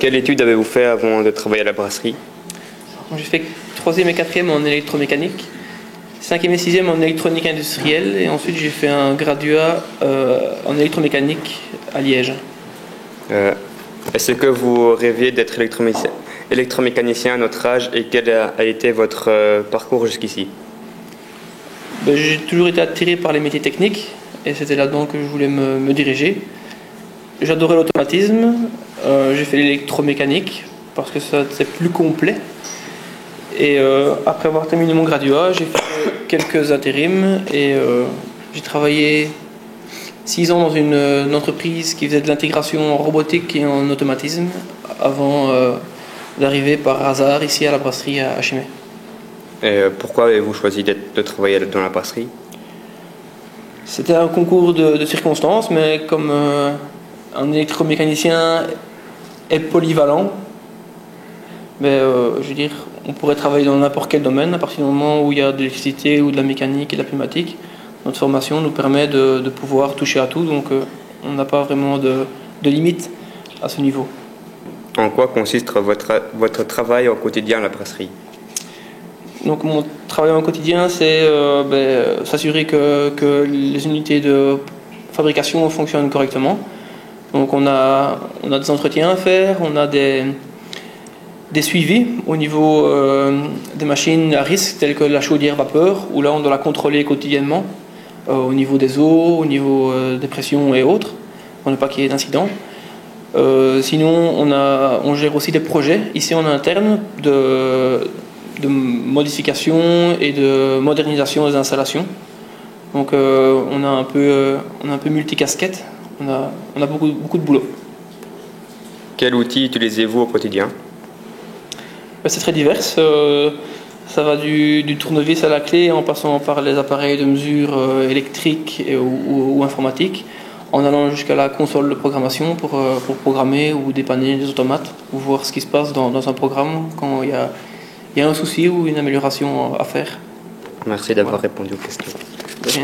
Quelle étude avez-vous fait avant de travailler à la brasserie? J'ai fait 3e et 4e en électromécanique, 5e et 6e en électronique industrielle, et ensuite j'ai fait un graduat en électromécanique à Liège. Est-ce que vous rêviez d'être électromécanicien à notre âge et quel a été votre parcours jusqu'ici? J'ai toujours été attiré par les métiers techniques et c'était là-dedans que je voulais me diriger. J'adorais l'automatisme, j'ai fait l'électromécanique parce que ça c'est plus complet. Et après avoir terminé mon graduat, j'ai fait quelques intérims et j'ai travaillé 6 ans dans une entreprise qui faisait de l'intégration en robotique et en automatisme avant d'arriver par hasard ici à la brasserie à Chimay. Et pourquoi avez-vous choisi de travailler dans la brasserie? C'était un concours de circonstances, mais comme un électromécanicien est polyvalent, mais je veux dire, on pourrait travailler dans n'importe quel domaine à partir du moment où il y a de l'électricité ou de la mécanique et de la pneumatique. Notre formation nous permet de pouvoir toucher à tout, donc on n'a pas vraiment de limite à ce niveau. En quoi consiste votre travail au quotidien à la brasserie? Donc mon travail au quotidien, c'est s'assurer que les unités de fabrication fonctionnent correctement. Donc on a des entretiens à faire, on a des suivis au niveau des machines à risque telles que la chaudière vapeur, où là on doit la contrôler quotidiennement au niveau des eaux, au niveau des pressions et autres, pour ne pas qu'il y ait d'incidents. Sinon on gère aussi des projets ici en interne de modification et de modernisation des installations. Donc on a un peu multicasquette, on a beaucoup de boulot. Quel outil utilisez-vous au quotidien? C'est très divers. Ça va du tournevis à la clé en passant par les appareils de mesure électriques ou informatiques, en allant jusqu'à la console de programmation pour programmer ou dépanner les automates ou voir ce qui se passe dans un programme quand il y a un souci ou une amélioration à faire. Merci d'avoir répondu aux questions. De rien.